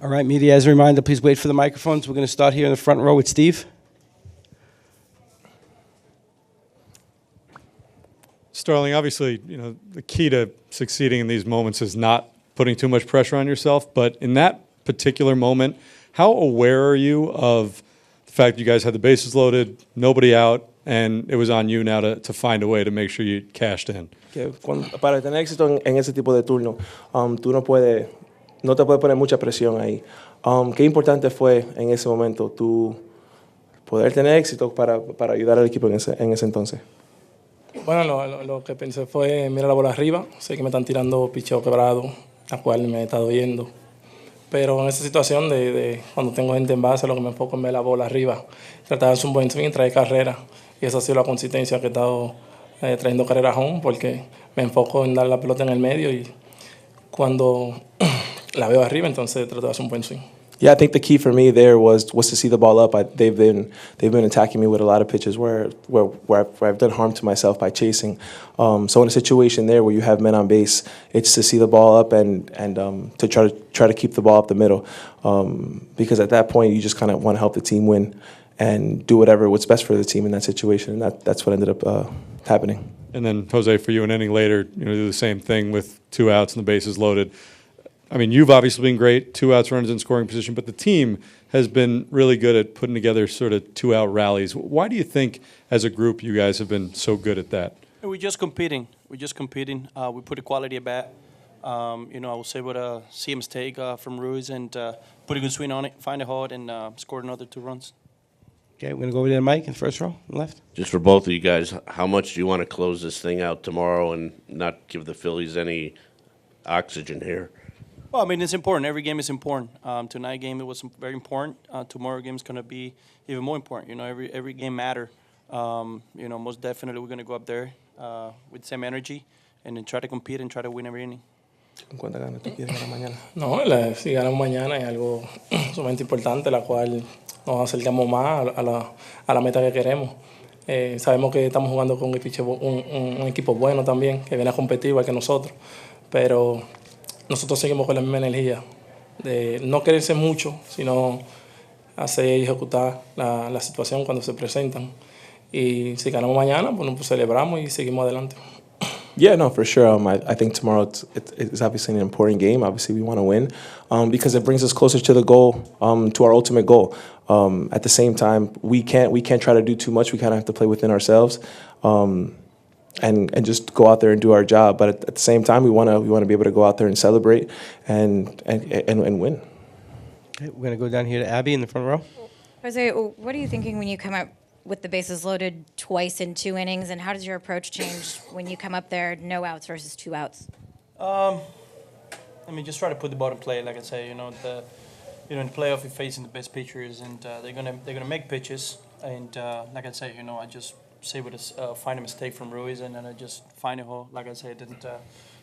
All right, media, as a reminder, please wait for the microphones. We're going to start here in the front row with Steve. Starling, obviously, the key to succeeding in these moments is not putting too much pressure on yourself. But in that particular moment, how aware are you of the fact that you guys had the bases loaded, nobody out, and it was on you now to find a way to make sure you cashed in? Para tener éxito en ese tipo de turno, tú no te puedes poner mucha presión ahí. Qué importante fue en ese momento tú poder tener éxito para ayudar al equipo en ese entonces. Bueno, lo que pensé fue mirar la bola arriba. Sé que me están tirando picheo quebrado, la cual me está doyendo. Pero en esa situación de cuando tengo gente en base, lo que me enfoco es ver la bola arriba. Tratar de hacer un buen swing, traer carrera. Y esa ha sido la consistencia que he estado trayendo carreras home, porque me enfoco en dar la pelota en el medio y cuando la veo arriba, entonces trato de hacer un buen swing. Yeah, I think the key for me there was to see the ball up. They've been attacking me with a lot of pitches where I've done harm to myself by chasing. So in a situation there where you have men on base, it's to see the ball up and to try to keep the ball up the middle, because at that point you just kind of want to help the team win and do what's best for the team in that situation. And that's what ended up happening. And then Jose, for you, an inning later, do the same thing with 2 outs and the bases loaded. I mean, you've obviously been great, 2 outs, runners in scoring position, but the team has been really good at putting together sort of 2-out rallies. Why do you think, as a group, you guys have been so good at that? We're just competing. We put a quality at bat. I was able to see a mistake from Ruiz and put a good swing on it, find a hard, and scored another 2 runs. Okay, we're going to go over there to Mike in the first row, left. Just for both of you guys, how much do you want to close this thing out tomorrow and not give the Phillies any oxygen here? Well, I mean, it's important. Every game is important. Tonight's game, it was very important. Tomorrow's game is going to be even more important. Every game matters. Most definitely we're going to go up there with the same energy and then try to compete and try to win every inning. ¿Cuántas ganas tú quieres ganar mañana? No, si ganamos mañana es algo sumamente importante, la cual nos acercamos más a la meta que queremos. Sabemos que estamos jugando con un equipo bueno también, que viene a competir igual que nosotros, pero nosotros seguimos con la misma energía de no quererse mucho, sino hacer y ejecutar la situación cuando se presentan. Y si ganamos mañana, pues celebramos y seguimos adelante. Yeah, no, for sure. I think tomorrow it's obviously an important game. Obviously, we want to win because it brings us closer to the goal, to our ultimate goal. At the same time, we can't try to do too much. We kind of have to play within ourselves. And just go out there and do our job. But at the same time, we want to be able to go out there and celebrate and win. Okay, we're going to go down here to Abby in the front row. Jose, what are you thinking when you come up with the bases loaded twice in 2 innings, and how does your approach change when you come up there no outs versus 2 outs? Just try to put the ball in play. Like I say, in the playoff, you're facing the best pitchers, and they're gonna make pitches. And like I say, I just say find a mistake from Ruiz, and then I just find a hole. Like I said,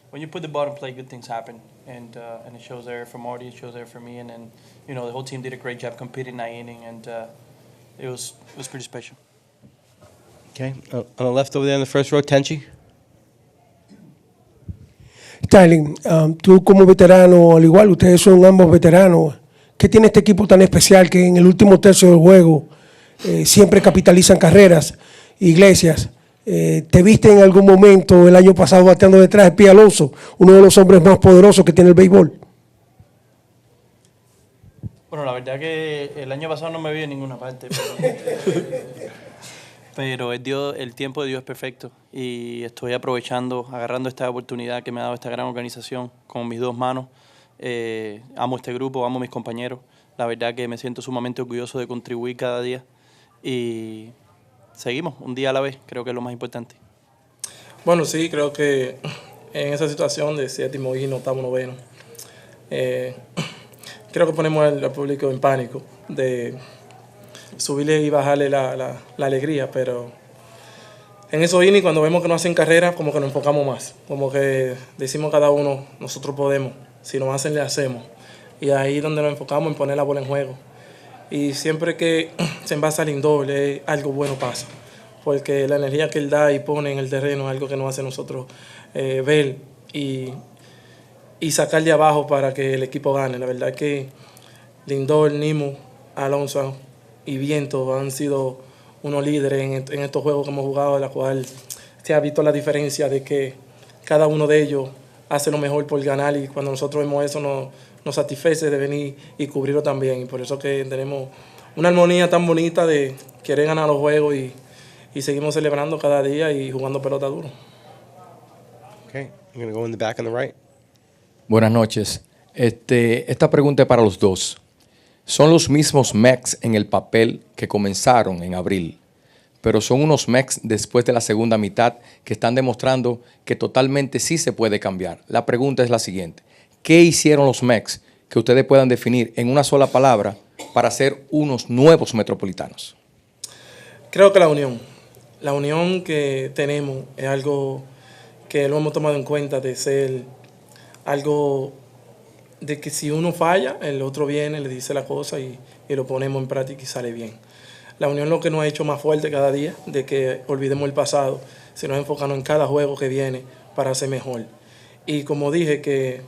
when you put the ball in play, good things happen, and it shows there for Marty, it shows there for me, and then the whole team did a great job competing that inning, and it was pretty special. Okay, on the left over there in the first row, Tenchi. Starling, tú como veterano, al igual, ustedes son ambos veteranos. ¿Qué tiene este equipo tan especial que en el último tercio del juego siempre capitalizan carreras? Iglesias, ¿te viste en algún momento el año pasado bateando detrás de Pío Alonso, uno de los hombres más poderosos que tiene el béisbol? Bueno, la verdad que el año pasado no me vi en ninguna parte, pero el tiempo de Dios es perfecto y estoy agarrando esta oportunidad que me ha dado esta gran organización con mis 2 manos. Amo este grupo, amo a mis compañeros. La verdad que me siento sumamente orgulloso de contribuir cada día y seguimos, un día a la vez, creo que es lo más importante. Bueno, sí, creo que en esa situación de 7º y 8º, 9º, creo que ponemos al público en pánico de subirle y bajarle la alegría, pero en esos innings, cuando vemos que no hacen carrera, como que nos enfocamos más, como que decimos cada uno, nosotros podemos, si nos hacen, le hacemos. Y ahí es donde nos enfocamos en poner la bola en juego. Y siempre que se envasa al indoor, algo bueno pasa, porque la energía que él da y pone en el terreno es algo que nos hace nosotros ver y sacar de abajo para que el equipo gane. La verdad es que Lindor, Nimo, Alonso y Viento han sido unos líderes en estos juegos que hemos jugado, en la cual se ha visto la diferencia de que cada uno de ellos hace lo mejor por ganar y cuando nosotros vemos eso nos satisface de venir y cubrirlo también. Y por eso que tenemos una armonía tan bonita de querer ganar los juegos y seguimos celebrando cada día y jugando pelota duro. Okay, I'm going to go in the back on the right. Buenas noches. Esta pregunta es para los dos. Son los mismos Mex en el papel que comenzaron en abril, pero son unos Mex después de la segunda mitad que están demostrando que totalmente sí se puede cambiar. La pregunta es la siguiente. ¿Qué hicieron los Mex que ustedes puedan definir en una sola palabra para ser unos nuevos metropolitanos? Creo que la unión que tenemos es algo que lo hemos tomado en cuenta de ser algo de que si uno falla, el otro viene, le dice la cosa y lo ponemos en práctica y sale bien. La unión es lo que nos ha hecho más fuerte cada día, de que olvidemos el pasado, si nos enfocamos en cada juego que viene para hacer mejor. Y como dije, que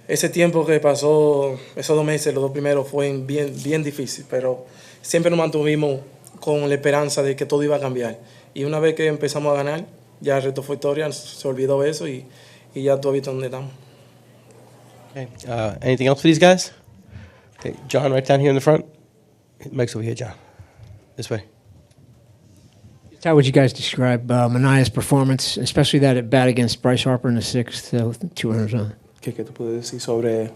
ese tiempo que pasó, esos 2 meses, los 2 primeros, fue bien difícil, pero siempre nos mantuvimos con la esperanza de que todo iba a cambiar. Y una vez que empezamos a ganar, ya el resto fue historia, se olvidó eso y ya tú has visto dónde estamos. Okay. Anything else for these guys? Okay, John, right down here in the front. Mike's over here, John. This way. How would you guys describe Manaya's performance, especially that at bat against Bryce Harper in the 6th, 2 runners on? ¿Qué tú puedes decir sobre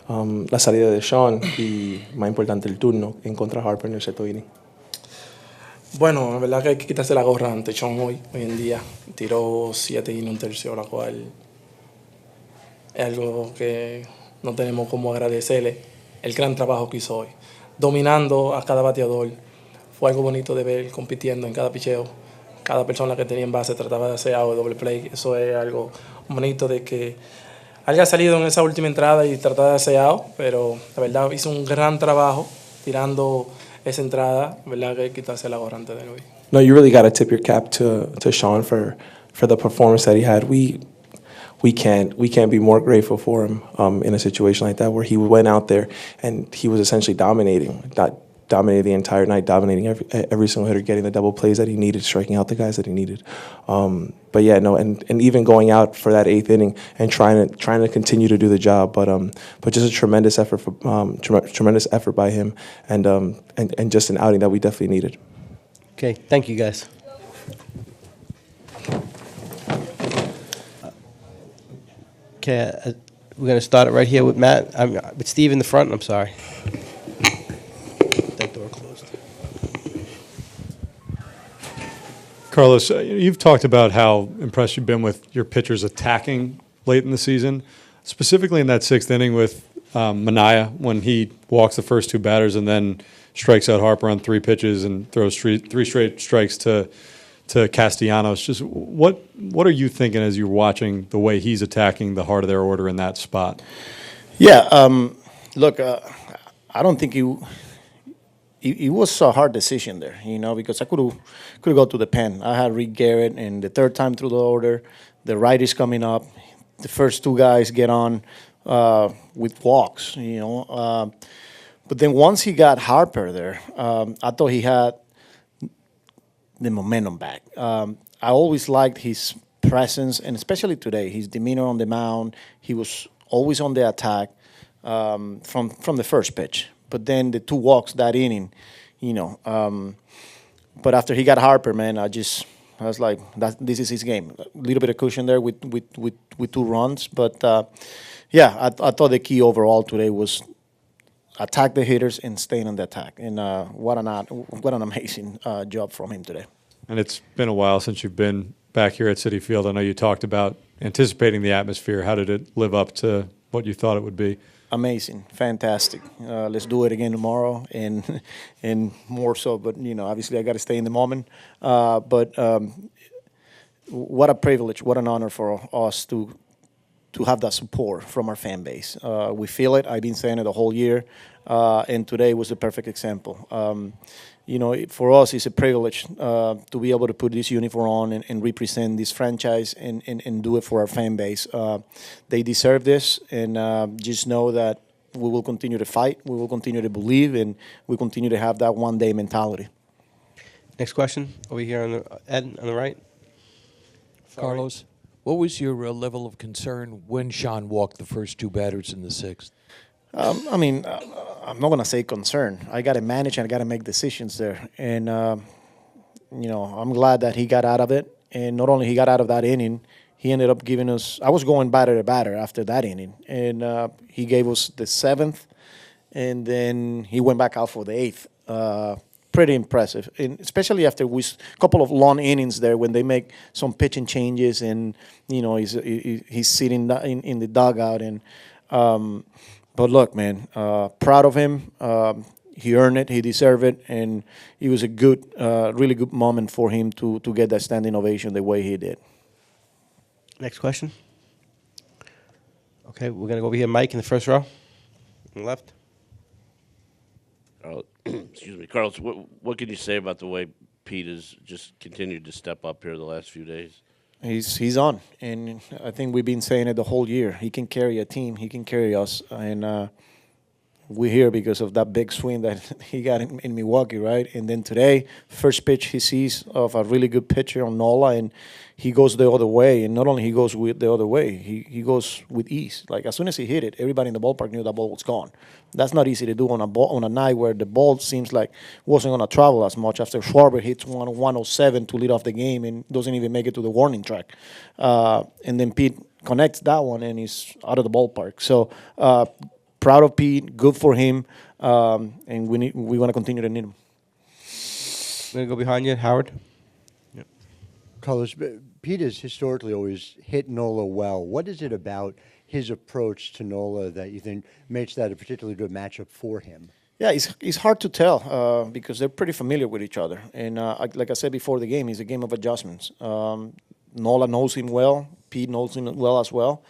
la salida de Sean y, más importante, el turno en contra de Harper en el 7º inning? Bueno, la verdad que hay que quitarse la gorra ante Sean hoy en día. Tiró 7 y 1/3, la cual es algo que no tenemos como agradecerle el gran trabajo que hizo hoy. Dominando a cada bateador. Fue algo bonito de ver compitiendo en cada picheo. Cada persona que tenía en base trataba de hacer out de doble play. Eso es algo bonito de que haya salido en esa última entrada y tratar de hacer out, pero la verdad hizo un gran trabajo tirando esa entrada. La verdad que hay que quitarse la gorra antes de hoy. No, you really got to tip your cap to Sean for the performance that he had. We can't be more grateful for him in a situation like that where he went out there and he was essentially dominating the entire night, dominating every single hitter, getting the double plays that he needed, striking out the guys that he needed. But yeah, no, and even going out for that 8th inning and trying to continue to do the job. But just a tremendous effort tremendous effort by him, and just an outing that we definitely needed. Okay, thank you guys. Okay, we're going to start it right here with Matt. With Steve in the front. I'm sorry. That door closed. Carlos, you've talked about how impressed you've been with your pitchers attacking late in the season, specifically in that 6th inning with Manaya when he walks the first 2 batters and then strikes out Harper on 3 pitches and throws 3 straight strikes to Castellanos. Just what are you thinking as you're watching the way he's attacking the heart of their order in that spot? Yeah, look, I don't think it was a hard decision there, because I could have go to the pen. I had Rick Garrett, and the 3rd time through the order, the righties coming up, the first 2 guys get on with walks, But then once he got Harper there, I thought he had the momentum back. I always liked his presence, and especially today, his demeanor on the mound. He was always on the attack from the first pitch. But then the 2 walks that inning, But after he got Harper, man, I was like, this is his game. A little bit of cushion there with 2 runs, but I thought the key overall today was attack the hitters and staying on the attack. And what an amazing job from him today. And it's been a while since you've been back here at Citi Field. I know you talked about anticipating the atmosphere. How did it live up to what you thought it would be? Amazing, fantastic. Let's do it again tomorrow, and more so. But obviously, I got to stay in the moment. But what a privilege, what an honor for us to have that support from our fan base. We feel it. I've been saying it the whole year, and today was the perfect example. For us, it's a privilege to be able to put this uniform on and represent this franchise and do it for our fan base. They deserve this, and just know that we will continue to fight, we will continue to believe, and we continue to have that one-day mentality. Next question, over here on the, Ed, on the right. Carlos, what was your level of concern when Sean walked the first two batters in the sixth? I mean, I'm not going to say concern. I got to manage and I got to make decisions there. And, you know, I'm glad that he got out of it. And not only he got out of that inning, he ended up giving us, I was going batter to batter after that inning. And he gave us the seventh, and then he went back out for the eighth. Pretty impressive, and especially after a couple of long innings there when they make some pitching changes, and you know he's sitting in the dugout. And but look, man, proud of him. He earned it. He deserved it, and it was a good, really good moment for him to get that standing ovation the way he did. Next question. Okay, we're gonna go over here, Mike, in the first row, on the left. Excuse me, Carlos. What can you say about the way Pete has just continued to step up here the last few days? He's on, and I think we've been saying it the whole year. He can carry a team. He can carry us, and we're here because of that big swing that he got in Milwaukee, right? And then today, first pitch he sees of a really good pitcher on Nola, and he goes the other way. And not only he goes with the other way, he goes with ease. Like as soon as he hit it, everybody in the ballpark knew that ball was gone. That's not easy to do on a night where the ball seems like wasn't going to travel as much. After Schwarber hits 107 to lead off the game and doesn't even make it to the warning track, and then Pete connects that one and he's out of the ballpark. So. Proud of Pete, good for him, and we want to continue to need him. We're gonna go behind you, Howard. Yep. Carlos, Pete has historically always hit Nola well. What is it about his approach to Nola that you think makes that a particularly good matchup for him? Yeah, it's hard to tell because they're pretty familiar with each other. And like I said before the game, it's a game of adjustments. Nola knows him well. Pete knows him well as well.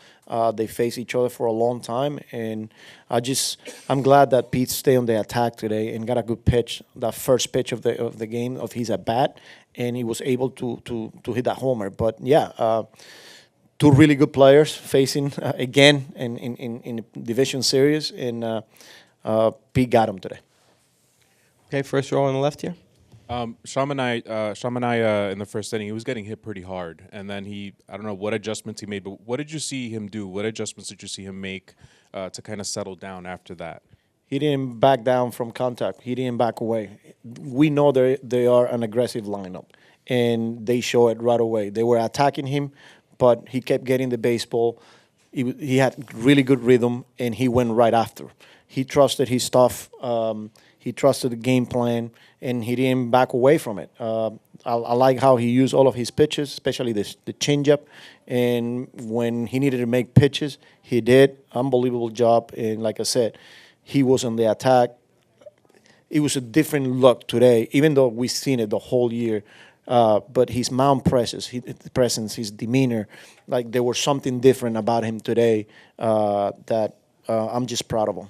They face each other for a long time, and I'm glad that Pete stayed on the attack today and got a good pitch, that first pitch of the game of his at bat, and he was able to hit that homer. But yeah, two really good players facing again in the division series, and Pete got him today. Okay, first row on the left here. Sean Manaea in the first inning, he was getting hit pretty hard, and then I don't know what adjustments he made, but what did you see him do? What adjustments did you see him make to kind of settle down after that? He didn't back down from contact. He didn't back away. We know they are an aggressive lineup, and they show it right away. They were attacking him, but he kept getting the baseball. He had really good rhythm, and he went right after. He trusted his stuff. He trusted the game plan, and he didn't back away from it. I like how he used all of his pitches, especially the changeup. And when he needed to make pitches, he did. Unbelievable job. And like I said, he was on the attack. It was a different look today, even though we've seen it the whole year. But his mound presence, his demeanor, like there was something different about him today that I'm just proud of him.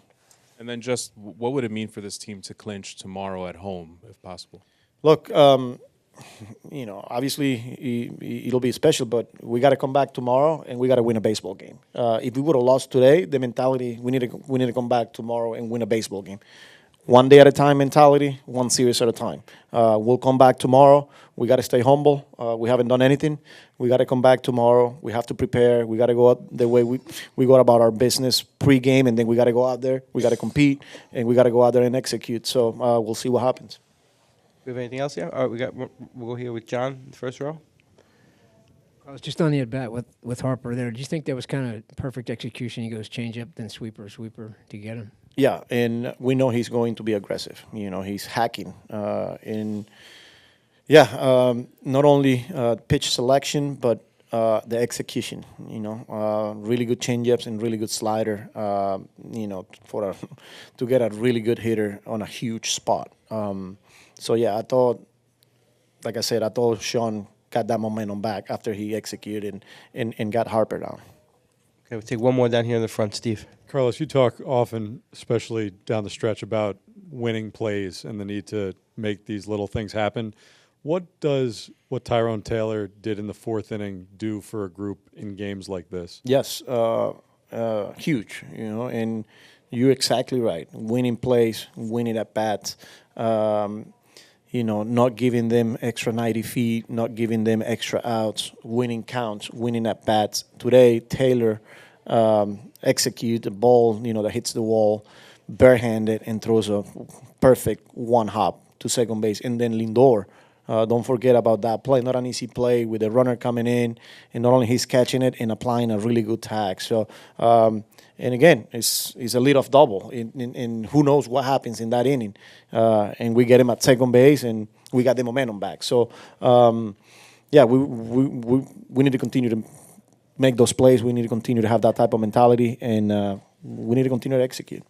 And then just what would it mean for this team to clinch tomorrow at home, if possible? Look, obviously it'll be special, but we got to come back tomorrow and we got to win a baseball game. If we would have lost today, the mentality we need to come back tomorrow and win a baseball game. One day at a time mentality, one series at a time. We'll come back tomorrow. We got to stay humble. We haven't done anything. We got to come back tomorrow. We have to prepare. We got to go out the way we go about our business pre-game, and then we got to go out there. We got to compete, and we got to go out there and execute. So we'll see what happens. We have anything else here? All right, we'll go here with John in the first row. I was just on the at-bat with Harper there. Do you think that was kind of perfect execution? He goes change-up, then sweeper to get him? Yeah, and we know he's going to be aggressive. You know, he's hacking. Not only pitch selection, but the execution. You know, really good changeups and really good slider. To get a really good hitter on a huge spot. I thought, like I said, I thought Sean got that momentum back after he executed and got Harper down. Okay, we'll take one more down here in the front, Steve. Carlos, you talk often, especially down the stretch, about winning plays and the need to make these little things happen. What does what Tyrone Taylor did in the fourth inning do for a group in games like this? Yes, huge. You know, and you're exactly right. Winning plays, winning at bats. Not giving them extra 90 feet, not giving them extra outs, winning counts, winning at bats. Today, Taylor execute a ball, that hits the wall, barehanded, and throws a perfect one hop to second base. And then Lindor, don't forget about that play. Not an easy play with the runner coming in, and not only he's catching it and applying a really good tag. So, and again, it's a leadoff double, and who knows what happens in that inning. And we get him at second base, and we got the momentum back. So, we need to continue to make those plays. We need to continue to have that type of mentality, and we need to continue to execute.